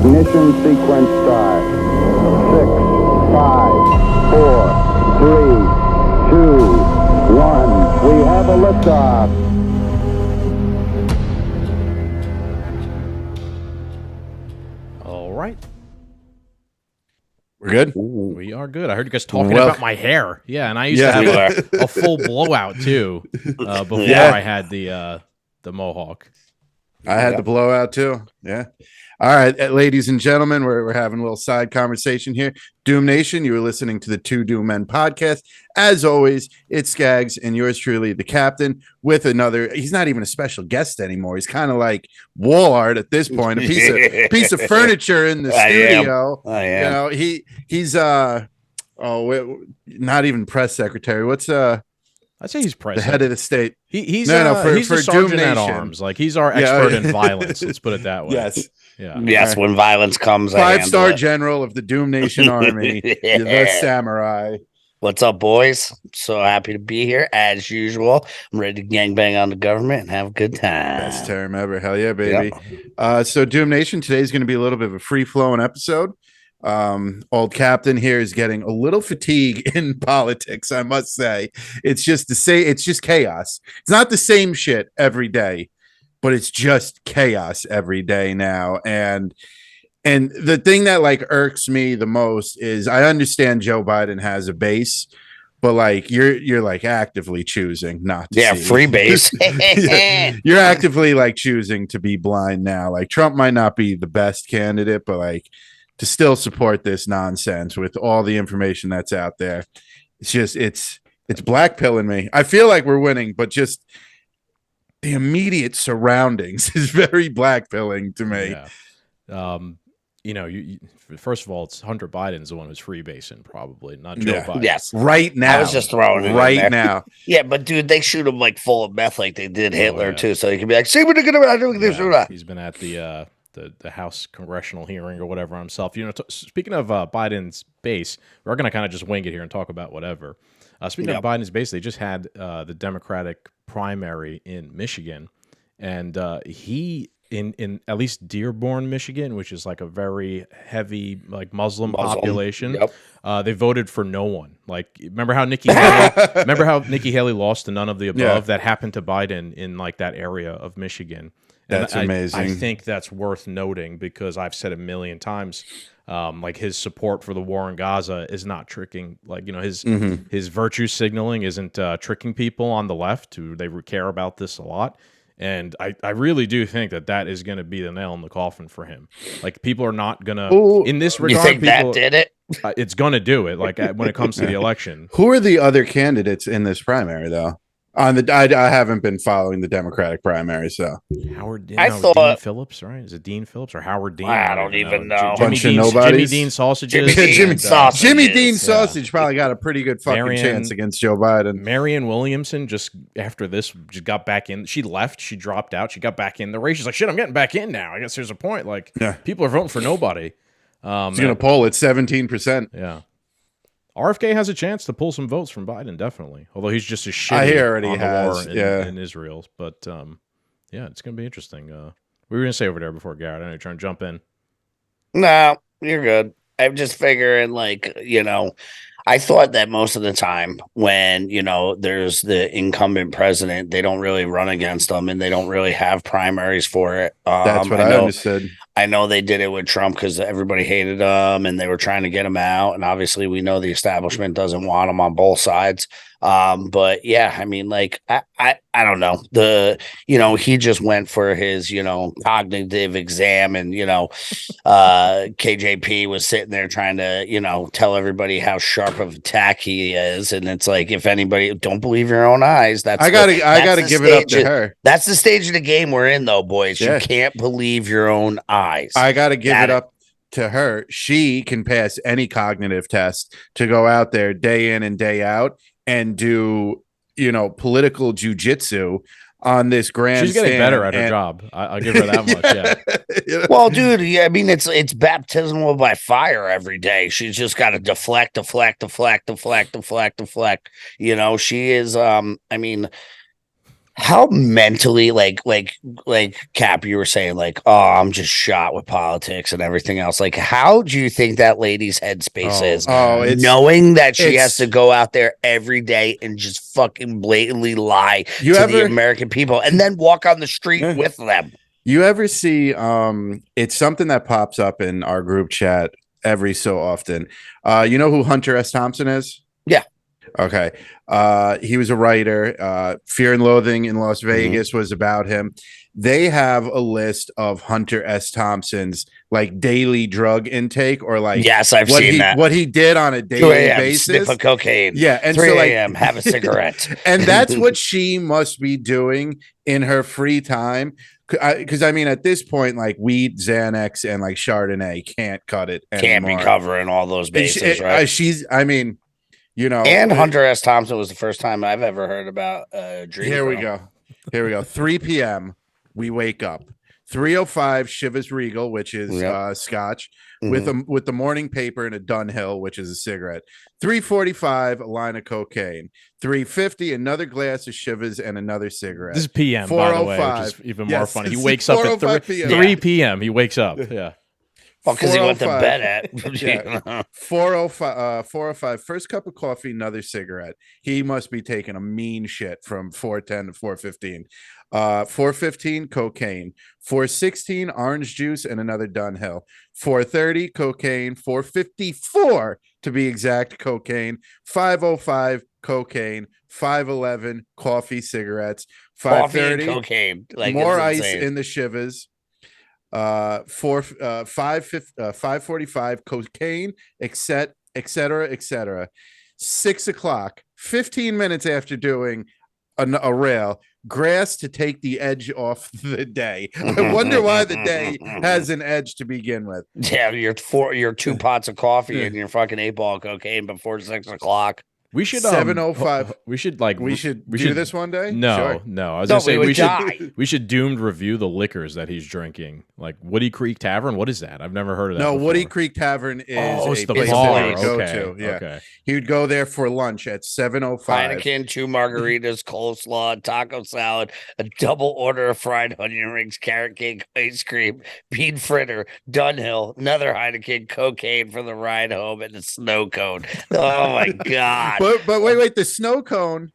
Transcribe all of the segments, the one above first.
Ignition sequence start. 6, 5, 4, 3, 2, 1. We have a liftoff. All right. We're good? We are good. I heard you guys talking about my hair. Yeah, and I used to Yeah. have a full blowout too before I had the mohawk. I had the blowout too. Yeah. All right, ladies and gentlemen, we're having a little side conversation here. Doom Nation, you were listening to the Two Doom Men podcast. As always, it's Skaggs and yours truly, the captain, with another. He's not even a special guest ananymore. He's kind of like wall art at this point, a piece of furniture in the studio. I am. You know, he's not even press secretary. What's I'd say he's president. the head of the state? He's for the sergeant at Doom Nation. arms. Like he's our expert in violence. Let's put it that way. Yes. Yeah. Yes, when violence comes, 5-star general of the Doom Nation Army, the samurai. What's up, boys? So happy to be here as usual. I'm ready to gangbang on the government and have a good time. Best term ever. Hell yeah, baby. So Doom Nation, today is going to be a little bit of a free-flowing episode. Old Captain here is getting a little fatigue in politics, I must say. It's just chaos. It's not the same shit every day, but it's just chaos every day now. And the thing that like irks me the most is I understand Joe Biden has a base, but like you're like actively choosing not to see. Free base. You're actively like choosing to be blind now. Like Trump might not be the best candidate, but like to still support this nonsense with all the information that's out there. It's just it's blackpilling me. I feel like we're winning, but just the immediate surroundings is very blackpilling to me. Yeah. You first of all, it's Hunter Biden's the one who's freebasing, probably not Joe Biden. Yes, right now. I was just throwing it right in there. now. Yeah, but dude, they shoot him like full of meth, like they did Hitler too. So he can be like, "See what they're gonna do this or that." He's been at the House congressional hearing or whatever himself. Speaking of Biden's base, we're going to kind of just wing it here and talk about whatever. Speaking of Biden's base, they just had the Democratic primary in Michigan, and he in at least Dearborn, Michigan, which is like a very heavy like Muslim population. Yep. They voted for no one. Like, remember how Nikki Haley lost to none of the above? Yeah. That happened to Biden in like that area of Michigan. That's amazing. I think that's worth noting because I've said a million times, like his support for the war in Gaza is not tricking. Like, his virtue signaling isn't tricking people on the left who they care about this a lot. And I really do think that is going to be the nail in the coffin for him. Like, people are not going to, in this regard, you think that did it? It's going to do it. Like when it comes to the election. Who are the other candidates in this primary, though? I haven't been following the Democratic primary, so Dean Phillips, right? Is it Dean Phillips or Howard Dean? I don't even know. Jimmy Dean Sausages. Jimmy Dean Sausage probably got a pretty good fucking chance against Joe Biden. Marianne Williamson just after this just got back in. She left. She dropped out. She got back in the race. She's like, shit, I'm getting back in now. I guess there's a point. Like, people are voting for nobody. He's going to poll at 17%. Yeah. RFK has a chance to pull some votes from Biden, definitely. Although he's just as shitty I hear already on the has, war in Israel. But, it's going to be interesting. What were you going to say over there before, Garrett? I know you're trying to jump in. No, you're good. I'm just figuring, like, I thought that most of the time when, there's the incumbent president, they don't really run against them and they don't really have primaries for it. That's what I understood. I know they did it with Trump because everybody hated him and they were trying to get him out. And obviously we know the establishment doesn't want him on both sides. But yeah, I mean, like, I don't know. He just went for his, cognitive exam and, KJP was sitting there trying to, tell everybody how sharp of attack he is. And it's like, if anybody don't believe your own eyes, I gotta give it up to her. That's the stage of the game we're in though, boys. Yeah. You can't believe your own eyes. I got to give it up to her. She can pass any cognitive test to go out there day in and day out and do, political jujitsu on this grand. She's getting better at her job. I'll give her that much. Yeah. Well, dude, I mean, it's baptismal by fire every day. She's just got to deflect. She is. I mean, How mentally, like Cap, you were saying, like, oh, I'm just shot with politics and everything else. Like, how do you think that lady's headspace is, knowing that she has to go out there every day and just fucking blatantly lie to the American people and then walk on the street with them? You ever see? It's something that pops up in our group chat every so often. You know who Hunter S. Thompson is? Yeah. Okay. He was a writer. Fear and Loathing in Las Vegas was about him. They have a list of Hunter S. Thompson's like daily drug intake, or like, yes, I've seen that. What he did on a daily basis. Sniff a cocaine. Yeah. And 3 so like a.m. have a cigarette. And that's what she must be doing in her free time. Because I mean, at this point, like weed, Xanax, and like Chardonnay can't cut it anymore. Can't be covering all those bases, right? I mean, you know, and Hunter S. Thompson was the first time I've ever heard about Dream. Here we go. 3 p.m. We wake up. 3:05 Chivas Regal, which is scotch, with the morning paper and a Dunhill, which is a cigarette. 3:45 a line of cocaine. 3:50 another glass of Chivas and another cigarette. This is PM, by the way, which is even more funny. He wakes up at 3 p.m. He wakes up. Yeah. Well, because he went to bed at 4:05. First cup of coffee, another cigarette. He must be taking a mean shit from 4:10 to 4:15. 4:15 cocaine. 4:16 orange juice and another Dunhill. 4:30 cocaine. 4:54 to be exact cocaine. 5:05 cocaine. 5:11 coffee, cigarettes. 5:30 cocaine. Like more ice in the Chivas. 5:45 cocaine, etc. 6 o'clock, 15 minutes after doing a rail, grass to take the edge off the day. I wonder why the day has an edge to begin with. Yeah, your 2 pots of coffee and your fucking 8-ball of cocaine before 6 o'clock. We should 7:05. We should do this one day. No, sure. no. I was gonna say we should doomed review the liquors that he's drinking, like Woody Creek Tavern. What is that? I've never heard of that. No, before. Woody Creek Tavern is the place bar. that he would go Okay. to. Yeah, Okay. He would go there for lunch at 7:05. Heineken, 2 margaritas, coleslaw, taco salad, a double order of fried onion rings, carrot cake, ice cream, bean fritter, Dunhill, another Heineken, cocaine for the ride home, and a snow cone. Oh my god! But wait. The snow cone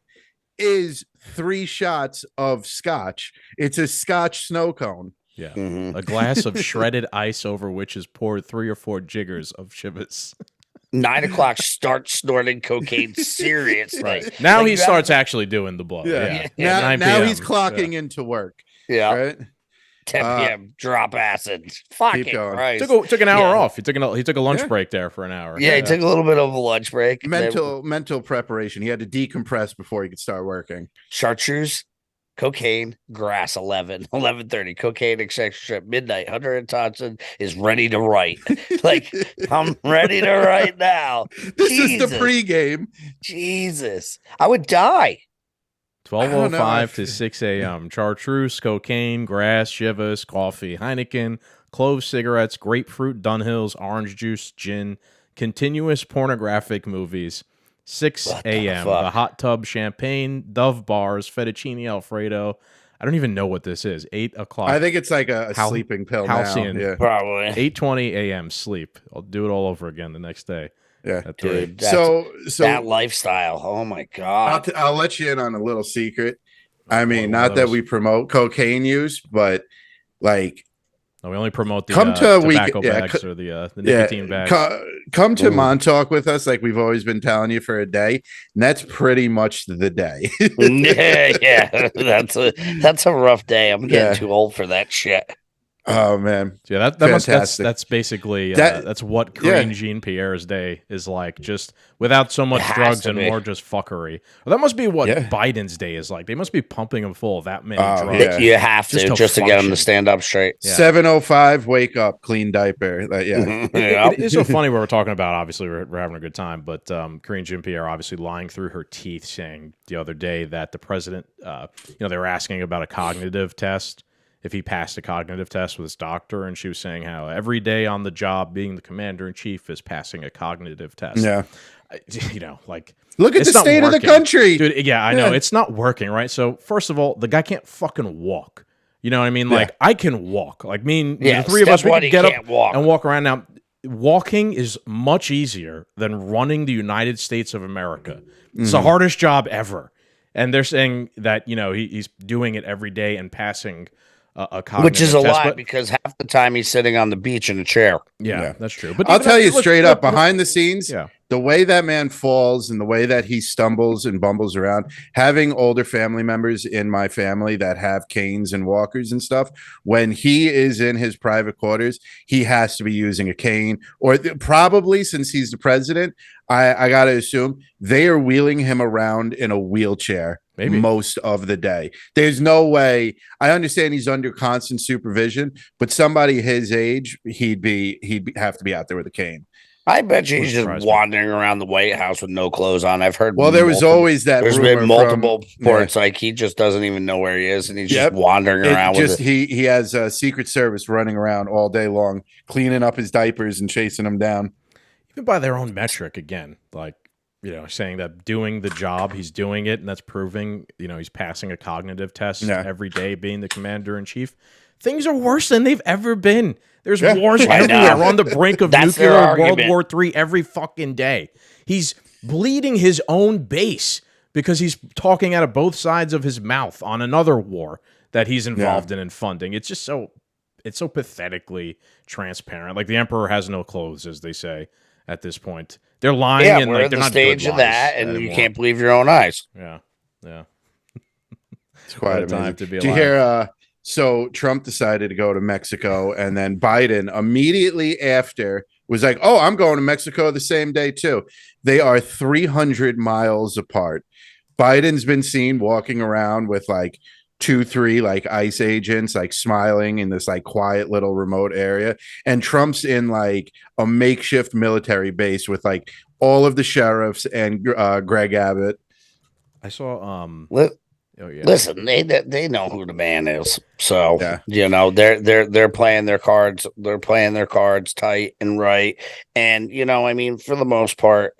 is 3 shots of scotch. It's a scotch snow cone. Yeah. A glass of shredded ice over which is poured 3 or 4 jiggers of Chivas. 9 o'clock, start snorting cocaine seriously. Right. Now he starts actually doing the blow. Yeah. Yeah. Now he's clocking into work. Yeah. Right? 10 p.m. drop acid. Fucking Christ. Took an hour off. He took a lunch break there for an hour. Yeah, he took a little bit of a lunch break. Mental preparation. He had to decompress before he could start working. Chartreuse, cocaine, grass, 11:30, cocaine, etc. Midnight. Hunter and Thompson is ready to write. Like, I'm ready to write now. This is the pregame. Jesus. I would die. 12:05 to 6 a.m. Chartreuse, cocaine, grass, Chivas, coffee, Heineken, clove cigarettes, grapefruit, Dunhills, orange juice, gin, continuous pornographic movies. 6 a.m. The hot tub, champagne, Dove bars, fettuccine Alfredo. I don't even know what this is. 8 o'clock. I think it's like a sleeping pill Halcyon. now. Yeah. Probably. 8:20 a.m. sleep. I'll do it all over again the next day. Yeah, dude. So that lifestyle. Oh my god! I'll let you in on a little secret. I mean, not that we promote cocaine use, but like, no, we only promote the tobacco bags or the nicotine bags. Come to Montauk with us, like we've always been telling you, for a day, and that's pretty much the day. yeah, that's a rough day. I'm getting too old for that shit. Oh man, yeah, that's basically that's what Karine Jean-Pierre's day is like, just without so much drugs and more just fuckery. Well, that must be what Biden's day is like. They must be pumping him full of that many drugs. Yeah. You have to just to get him to stand up straight. Yeah. 7:05, wake up, clean diaper. It is so funny what we're talking about. Obviously, we're having a good time, but Karine Jean-Pierre obviously lying through her teeth, saying the other day that the president, they were asking about a cognitive test. if he passed a cognitive test with his doctor, and she was saying how every day on the job being the commander in chief is passing a cognitive test. Yeah. You know, like, look at the state of the country, dude. Yeah, I know it's not working, right? So first of all, the guy can't fucking walk. You know what I mean? Like, I can walk. Like, the three of us, we can get up and walk around. Now, walking is much easier than running the United States of America. It's the hardest job ever. And they're saying that, you know, he's doing it every day and passing a cognitive which is a test, lie, because half the time he's sitting on the beach in a chair. Yeah, that's true. But I'll tell you straight up, behind the scenes, yeah, the way that man falls and the way that he stumbles and bumbles around, having older family members in my family that have canes and walkers and stuff, when he is in his private quarters, he has to be using a cane, or probably, since he's the president, I got to assume they are wheeling him around in a wheelchair. Maybe most of the day. There's no way. I understand he's under constant supervision, but somebody his age, he'd have to be out there with a cane. I bet you he's just wandering around the White House with no clothes on. I've heard. Well, there was always that. There's been multiple reports, like he just doesn't even know where he is, and he's just wandering around. He has a Secret Service running around all day long, cleaning up his diapers and chasing him down. Even by their own metric, again, like, you know, saying that doing the job, he's doing it, and that's proving, you know, he's passing a cognitive test every day, being the commander in chief. Things are worse than they've ever been. There's wars everywhere. We're on the brink of nuclear World War III every fucking day. He's bleeding his own base because he's talking out of both sides of his mouth on another war that he's involved in and funding. It's just it's so pathetically transparent. Like, the emperor has no clothes, as they say at this point. They're lying, and we're like, at they're the not stage good of that, and anymore. you can't believe your own eyes. Yeah. It's quite amazing. Time to be alive. Did you hear? So Trump decided to go to Mexico, and then Biden immediately after was like, "Oh, I'm going to Mexico the same day too." They are 300 miles apart. Biden's been seen walking around with like 2-3 like ICE agents, like smiling in this like quiet little remote area, and Trump's in like a makeshift military base with like all of the sheriffs and Greg Abbott. I saw Listen, they know who the man is, so you know they're playing their cards. They're playing their cards tight and right, and you know, I mean, for the most part,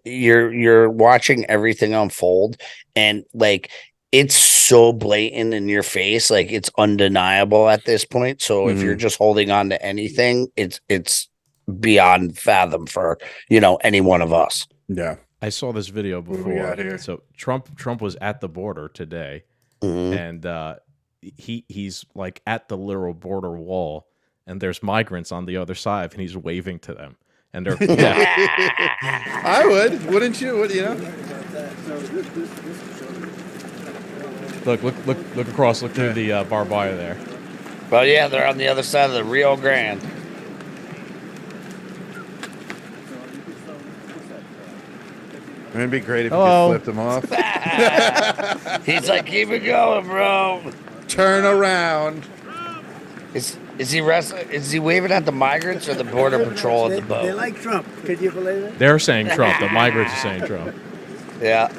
you're watching everything unfold, and like, it's so blatant in your face, like it's undeniable at this point. So if you're just holding on to anything, it's beyond fathom for, you know, any one of us. Yeah. I saw this video before. So Trump was at the border today, and he's like at the literal border wall, and there's migrants on the other side, and he's waving to them, and they're. I wouldn't you? You know. Look across. Look through the barbed wire there. Well, yeah, they're on the other side of the Rio Grande. It'd be great if you just flipped him off. He's like, keep it going, bro. Turn around. Is he wrestling? Is he waving at the migrants or the border patrol at the boat? They like Trump. Could you believe it? They're saying Trump. The migrants are saying Trump. Yeah.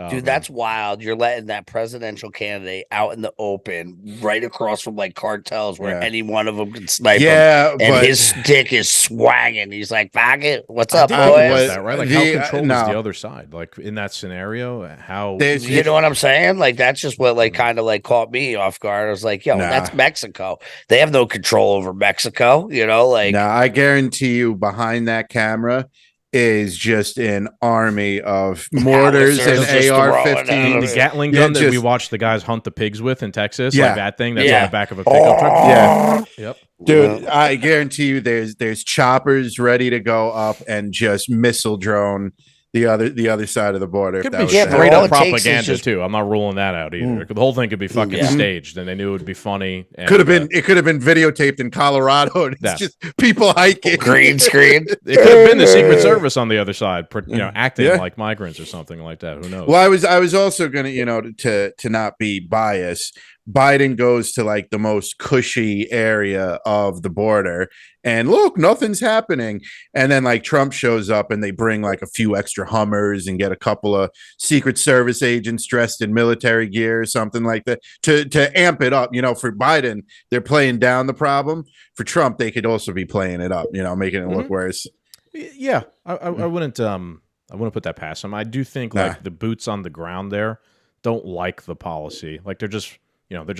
Dude, that's wild. You're letting that presidential candidate out in the open, right across from like cartels where any one of them can snipe him. And but his dick is swanging. He's like, "Fuck it, what's up, boys?" That, right? Like, how controlled is the other side? Like, in that scenario, how you know what I'm saying? Like, that's just what like kind of like caught me off guard. I was like, "Yo, that's Mexico. They have no control over Mexico." You know, like, I guarantee you, behind that camera is just an army of mortars and AR-15s. The Gatling gun that we watched the guys hunt the pigs with in Texas, like that thing that's on the back of a pickup truck. Yep. Dude, I guarantee you there's choppers ready to go up and just missile drone the other side of the border. Could be straight up propaganda too. I'm not ruling that out either. The whole thing could be fucking staged, and they knew it would be funny. And, it could have been videotaped in Colorado. And it's just people hiking, green screen. It could have been the Secret Service on the other side, you know, acting like migrants or something like that. Who knows? Well, I was also gonna, you know, to not be biased, Biden goes to like the most cushy area of the border, and look, nothing's happening. And then like Trump shows up, and they bring like a few extra extra Hummers and get a couple of Secret Service agents dressed in military gear or something like that to amp it up. For Biden, they're playing down the problem. For Trump, they could also be playing it up, making it look worse. Yeah, I wouldn't put that past him. I do think like the boots on the ground there don't like the policy. Like they're just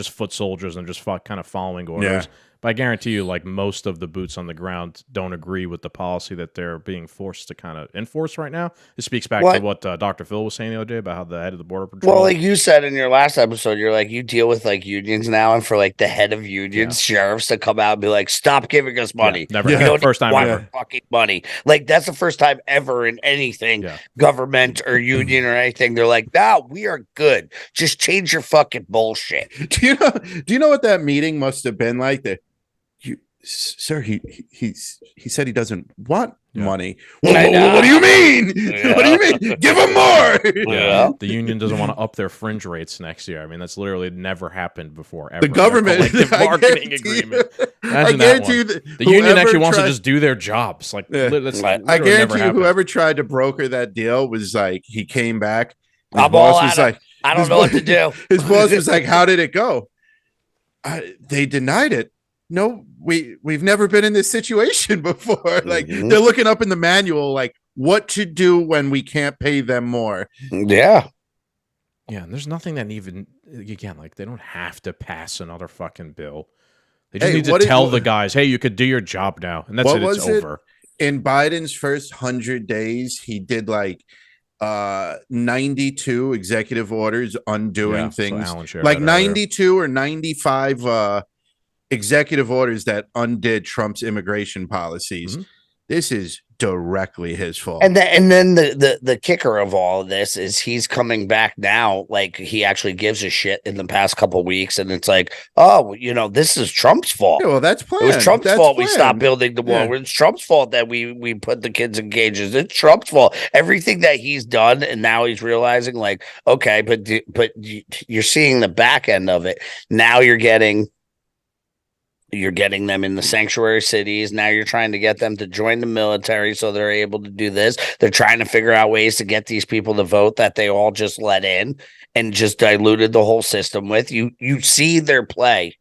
foot soldiers and just kind of following orders. Yeah. But I guarantee you, like most of the boots on the ground don't agree with the policy that they're being forced to kind of enforce right now. It speaks back to what Dr. Phil was saying the other day about how the head of the Border Patrol. Well, like you said in your last episode, you're like, you deal with like unions now, and for like the head of unions, sheriffs to come out and be like, stop giving us money. Yeah, never. Yeah. First time ever. Fucking money. Like that's the first time ever in anything, government or union or anything. They're like, no, we are good. Just change your fucking bullshit. Do you know what that meeting must have been like? Sir, he said he doesn't want money. What do you mean? Yeah. What do you mean? Give him more. Yeah. The union doesn't want to up their fringe rates next year. I mean, that's literally never happened before. Ever. The government bargaining agreement. I guarantee you the union actually wants to just do their jobs. Like, I guarantee you, whoever tried to broker that deal was like, he came back. His boss was like, I don't know what to do. His boss was like, how did it go? They denied it. No, we've never been in this situation before. Like they're looking up in the manual, like what to do when we can't pay them more. Yeah. Yeah. And there's nothing that even, again, like they don't have to pass another fucking bill. They just need to tell the guys, hey, you could do your job now. And that's it. It's over. In Biden's first 100 days, he did like 92 executive orders undoing things. Like 92 or 95 executive orders that undid Trump's immigration policies. This is directly his fault. And then the kicker of all of this is he's coming back now. Like he actually gives a shit in the past couple of weeks. And it's like, oh, this is Trump's fault. Yeah, well, that's planned. It was Trump's fault we stopped building the wall. Yeah. It's Trump's fault that we put the kids in cages. It's Trump's fault. Everything that he's done. And now he's realizing like, okay, but you're seeing the back end of it. Now you're getting them in the sanctuary cities. Now you're trying to get them to join the military so they're able to do this. They're trying to figure out ways to get these people to vote that they all just let in and just diluted the whole system with. You see their play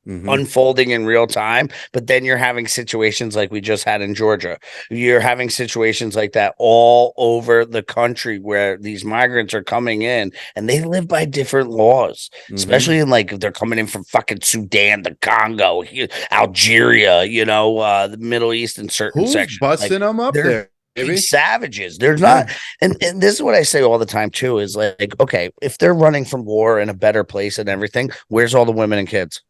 unfolding in real time, but then you're having situations like we just had in Georgia. You're having situations like that all over the country where these migrants are coming in and they live by different laws, especially in like if they're coming in from fucking Sudan, the Congo, Algeria, the Middle East and certain sections. Busting them up there? Savages. They're not, and this is what I say all the time too, is like, okay, if they're running from war in a better place and everything, where's all the women and kids?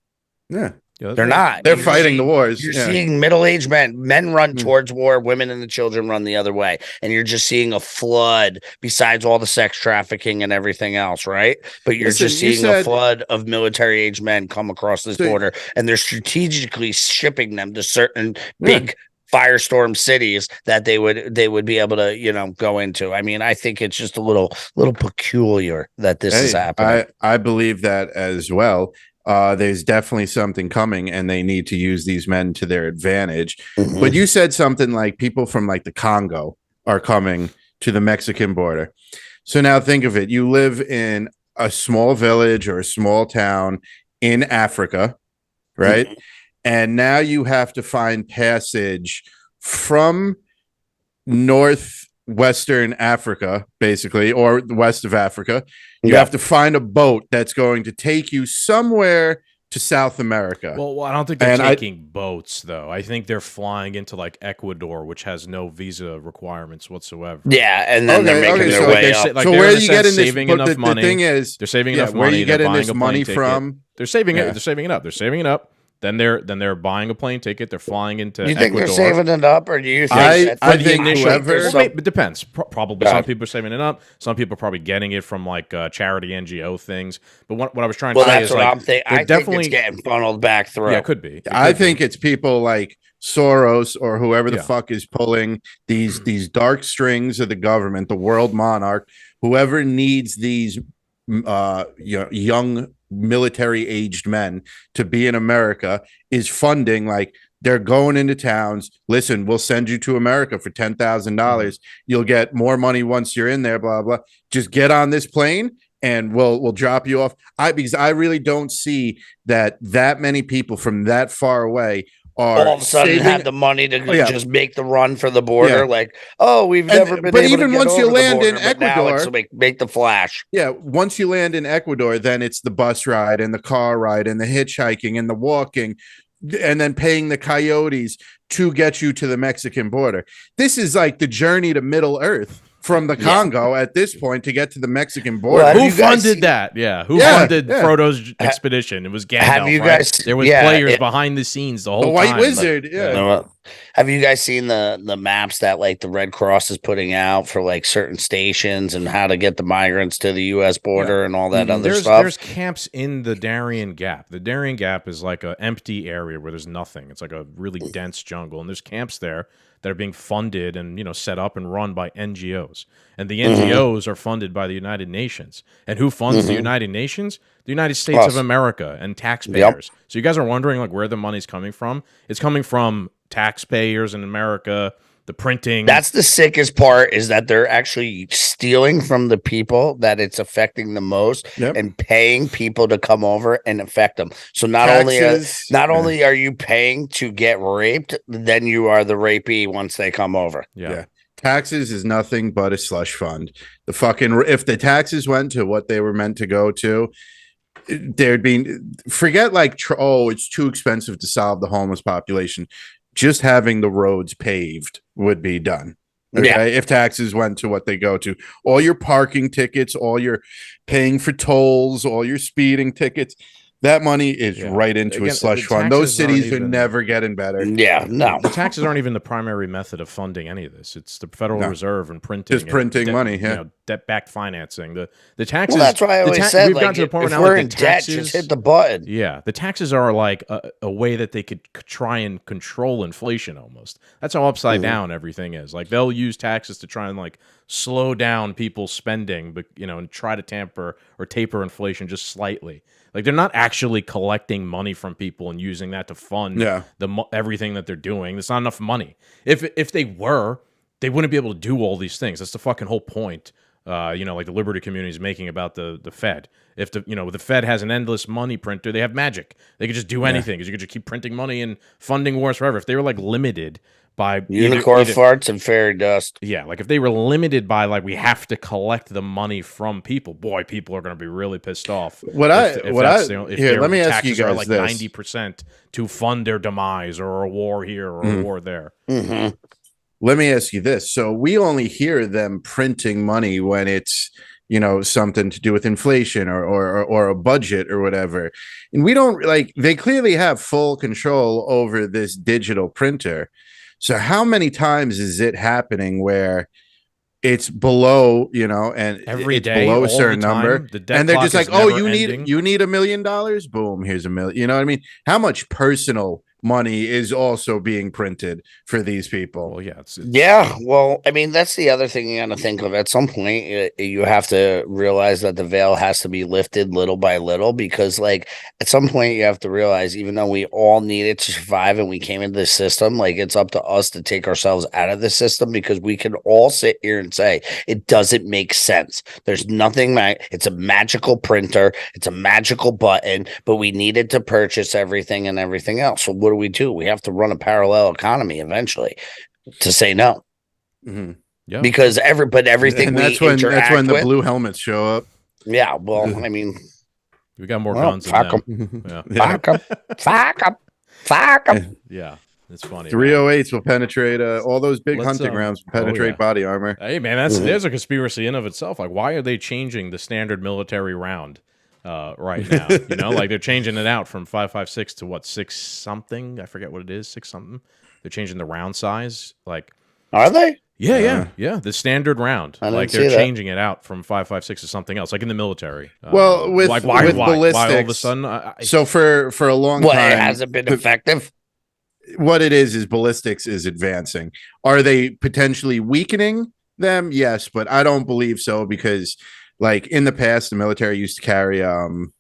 Yeah. They're not. They're fighting the wars. You're seeing middle-aged men run towards war, women and the children run the other way. And you're just seeing a flood besides all the sex trafficking and everything else, right? But you're just seeing a flood of military-aged men come across this border, and they're strategically shipping them to certain big firestorm cities that they would be able to, go into. I mean, I think it's just a little peculiar that this is happening. I believe that as well. There's definitely something coming and they need to use these men to their advantage. But you said something like people from like the Congo are coming to the Mexican border. So now think of it. You live in a small village or a small town in Africa, right? And now you have to find passage from northwestern Africa, basically, or the west of Africa. You have to find a boat that's going to take you somewhere to South America. Well, I don't think they're taking boats, though. I think they're flying into like Ecuador, which has no visa requirements whatsoever. Yeah, and then they're making their way up. So where are you getting this? Saving enough money. The thing is, they're saving enough money. Where are you getting this money from? They're saving it. They're saving it up. They're saving it up. Then they're buying a plane ticket. They're flying into Ecuador. You think they're saving it up, or do you think I think it depends. Probably some people are saving it up. Some people are probably getting it from like charity NGO things. But what I was trying to say is like, I think it's getting funneled back through. Yeah, it could be. I think it's people like Soros or whoever the fuck is pulling these dark strings of the government, the world monarch, whoever needs these young military aged men to be in America is funding like They're going into towns. Listen, we'll send you to America for $10,000. You'll get more money once you're in there. Blah blah. Just get on this plane, and we'll drop you off. Because I really don't see that many people from that far away are all of a sudden had the money to just make the run for the border. Yeah. Like, oh, we've never been. But able even to get once you over the land border, in but now Ecuador, it's make the flash. Yeah, once you land in Ecuador, then it's the bus ride and the car ride and the hitchhiking and the walking, and then paying the coyotes to get you to the Mexican border. This is like the journey to Middle Earth from the Congo at this point to get to the Mexican border. Well, who funded that? Yeah, who funded Frodo's expedition? It was Gandalf. Have you guys? Right? There was players behind the scenes the whole time. The White Wizard. Have you guys seen the maps that like the Red Cross is putting out for like certain stations and how to get the migrants to the U.S. border and all that other stuff? There's camps in the Darien Gap. The Darien Gap is like an empty area where there's nothing. It's like a really dense jungle, and there's camps there that are being funded and set up and run by NGOs. And the NGOs are funded by the United Nations. And who funds the United Nations? The United States of America and taxpayers. So you guys are wondering like where the money's coming from? It's coming from taxpayers in America, the printing. That's the sickest part, is that they're actually stealing from the people that it's affecting the most and paying people to come over and affect them. So not only are you paying to get raped, then you are the rapee once they come over. Yeah. Taxes is nothing but a slush fund. If the taxes went to what they were meant to go to, there'd be forget like it's too expensive to solve the homeless population. Just having the roads paved would be done. Okay. If taxes went to what they go to, all your parking tickets, all your paying for tolls, all your speeding tickets, that money is right into a slush fund. Those cities are never getting better. Yeah, no. The taxes aren't even the primary method of funding any of this. It's the Federal Reserve and printing. Just printing money, debt-backed financing. The taxes. Well, that's why I always said, like, if we're in debt, just hit the button. Yeah, the taxes are like a way that they could try and control inflation almost. That's how upside down everything is. Like, they'll use taxes to try and, like, slow down people's spending, but, and try to tamper or taper inflation just slightly. Like, they're not actually collecting money from people and using that to fund everything that they're doing. There's not enough money. If they were, they wouldn't be able to do all these things. That's the fucking whole point. Like the liberty community is making about the Fed. If the Fed has an endless money printer, they have magic. They could just do anything because you could just keep printing money and funding wars forever. If they were like limited by unicorn farts and fairy dust. Yeah, like if they were limited by like we have to collect the money from people, boy, people are going to be really pissed off. Let me ask you guys like 90% to fund their demise or a war here or a war there. Let me ask you this. So we only hear them printing money when it's something to do with inflation or a budget or whatever. And we don't they clearly have full control over this digital printer. So how many times is it happening where it's below, and every it's day, below a certain number, and they're just like, oh, you need $1 million? Boom, here's $1 million. You know what I mean? How much personal money is also being printed for these people? Well, well, I mean, that's the other thing you got to think of. At some point, you have to realize that the veil has to be lifted little by little, because like at some point you have to realize, even though we all needed to survive and we came into the system, like it's up to us to take ourselves out of the system, because we can all sit here and say it doesn't make sense. There's nothing. It's a magical printer. It's a magical button, but we needed to purchase everything and everything else. So what do? We have to run a parallel economy eventually to say no. Yeah, because everything and that's when the blue helmets show up. Yeah, well, I mean, we got more guns than them. Fuck them. Yeah, it's funny. 308s will penetrate all those big hunting rounds. Penetrate body armor. Hey man, there's a conspiracy in of itself. Like, why are they changing the standard military round? Right now, like they're changing it out from 5.56 to what, 6 something? I forget what it is, 6 something. They're changing the round size. Like, are they? Yeah. The standard round. Like they're changing it out from 5.56 to something else, like in the military. Well, with ballistics, why all of a sudden? So for a long time, it hasn't been effective. What it is ballistics is advancing. Are they potentially weakening them? Yes, but I don't believe so, because like in the past, the military used to carry the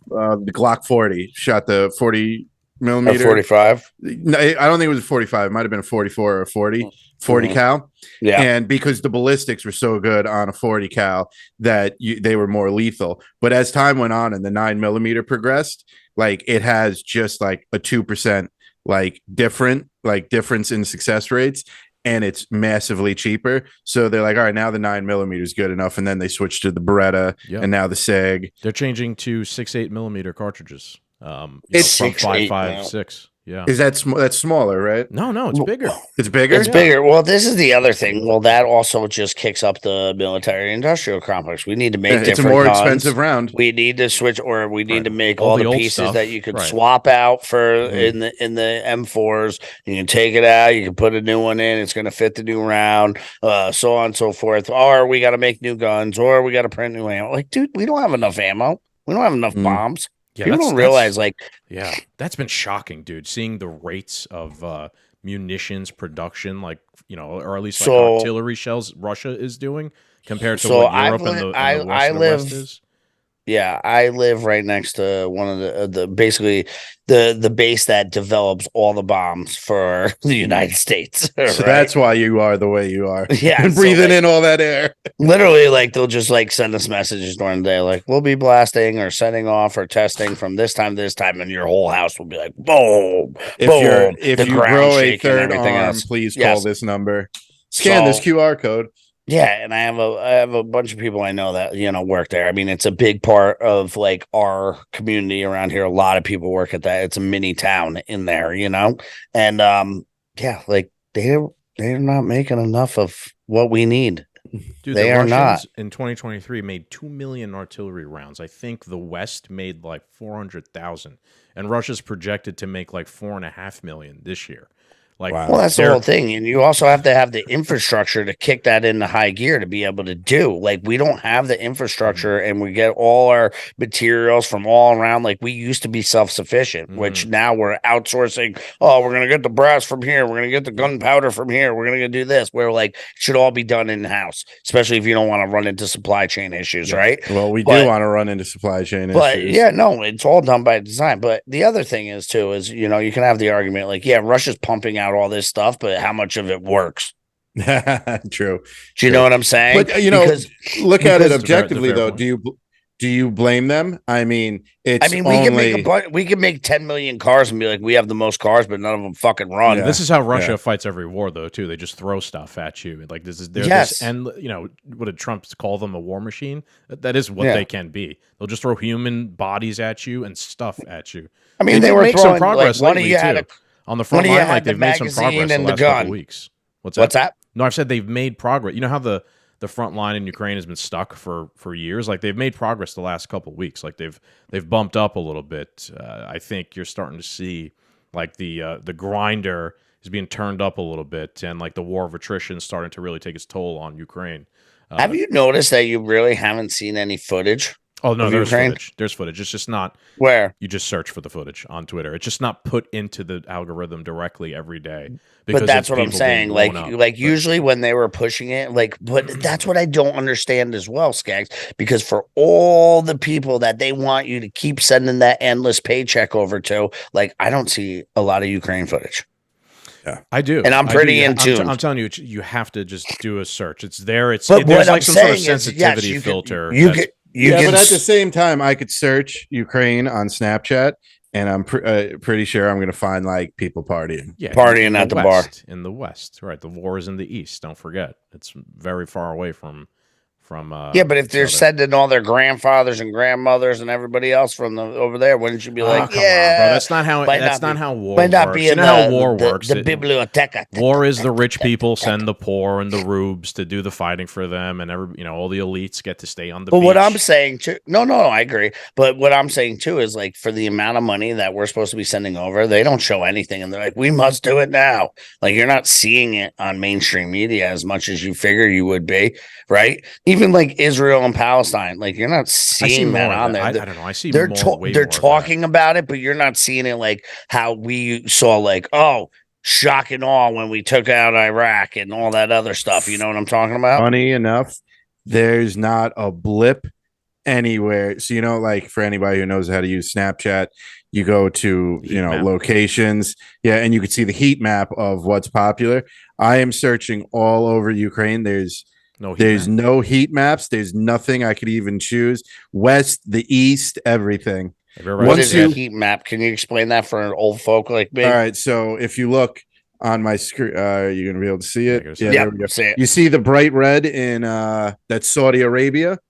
Glock 40, shot the 40 millimeter. 45. No, I don't think it was a 45. It might have been a 44 or a 40 cal. Yeah. And because the ballistics were so good on a 40 cal that they were more lethal. But as time went on and the 9mm progressed, like it has just like a 2% like difference in success rates. And it's massively cheaper. So they're like, all right, now the 9mm is good enough. And then they switched to the Beretta and now the SIG. They're changing to 6.8mm cartridges. It's from 6.8 5.56. Yeah. Is that that's smaller, right? No, it's bigger. It's bigger? It's bigger. Well, this is the other thing. Well, that also just kicks up the military industrial complex. We need to make It's a different more guns. expensive round. We need to switch, or we need to make All all the the old pieces stuff. that you could Right. swap out for in the M4s. You can take it out. You can put a new one in. It's going to fit the new round. So on and so forth. Or we got to make new guns. Or we got to print new ammo. Like, dude, we don't have enough ammo. We don't have enough bombs. Yeah, People don't realize, like, yeah, that's been shocking, dude. Seeing the rates of munitions production, like, or at least like artillery shells Russia is doing compared to what Europe and the West is. Yeah, I live right next to one of the basically the base that develops all the bombs for the United States. So right? that's why you are the way you are. Yeah, and breathing in all that air. Literally, like they'll just like send us messages during the day, like we'll be blasting or sending off or testing from this time to this time, and your whole house will be like boom. If the you ground grow a shaking, third everything arm, else. please Yes. call this number. Scan this QR code. Yeah, and I have a bunch of people I know that work there. I mean, it's a big part of like our community around here. A lot of people work at that. It's a mini town in there, and yeah, like they're not making enough of what we need. Dude, they are not. In 2023 made 2 million artillery rounds. I think the West made like 400,000, and Russia's projected to make like 4.5 million this year. Like, well, that's the whole thing. And you also have to have the infrastructure to kick that into high gear to be able to do. Like, we don't have the infrastructure and we get all our materials from all around. Like, we used to be self-sufficient, which now we're outsourcing. Oh, we're going to get the brass from here. We're going to get the gunpowder from here. We're going to do this. Where, like, it should all be done in-house, especially if you don't want to run into supply chain issues, right? Well, we do want to run into supply chain issues. Yeah, no, it's all done by design. But the other thing is, too, is, you can have the argument, like, yeah, Russia's pumping out all this stuff, but how much of it works? True. Do you know what I'm saying? But look at it objectively, though. Do you blame them? I mean, we can make 10 million cars and be like, we have the most cars, but none of them fucking run. Yeah. This is how Russia fights every war, though. Too, they just throw stuff at you. Like this is and what did Trump call them? A war machine? That is what they can be. They'll just throw human bodies at you and stuff at you. I mean, they were throwing some progress lately too. On the front line, like they've made some progress in the last couple weeks. What's that? No, I've said they've made progress. You know how the front line in Ukraine has been stuck for years? Like they've made progress the last couple weeks. Like they've bumped up a little bit. I think you're starting to see like the grinder is being turned up a little bit, and like the war of attrition is starting to really take its toll on Ukraine. Have you noticed that you really haven't seen any footage? Oh, no, there's footage. There's footage. It's just not where you just search for the footage on Twitter. It's just not put into the algorithm directly every day. But that's what I'm saying. Like usually when they were pushing it, but that's what I don't understand as well, Skaggs, because for all the people that they want you to keep sending that endless paycheck over to, like, I don't see a lot of Ukraine footage. Yeah, I do, and I'm pretty in tune. I'm telling you, you have to just do a search. It's there. There's like some sort of sensitivity filter. But at the same time, I could search Ukraine on Snapchat, and I'm pretty sure I'm going to find like people partying. Yeah, partying at the bar in the West. Right, the war is in the East. Don't forget, it's very far away from. But if they're sending all their grandfathers and grandmothers and everybody else from over there, wouldn't you be like, come on, bro. That's not how. That's not how war works. You know how war works. The biblioteca. War is the rich people send the poor and the rubes to do the fighting for them, and all the elites get to stay on the beach. But what I'm saying too, no, I agree. But what I'm saying too is like for the amount of money that we're supposed to be sending over, they don't show anything, and they're like, we must do it now. Like you're not seeing it on mainstream media as much as you figure you would be, right? Even like Israel and Palestine, like you're not seeing that on there. I don't know. I see they're talking about it, but you're not seeing it like how we saw, like, oh, shock and awe when we took out Iraq and all that other stuff. You know what I'm talking about? Funny enough, there's not a blip anywhere. So like for anybody who knows how to use Snapchat, You go to map. locations, and you can see the heat map of what's popular. I am searching all over Ukraine. There's no heat maps. There's nothing I could even choose. West, the east, everything. What is a heat map? Can you explain that for an old folk like me? All right, so if you look on my screen, you're gonna be able to see it. There we go. You see the bright red in that's Saudi Arabia.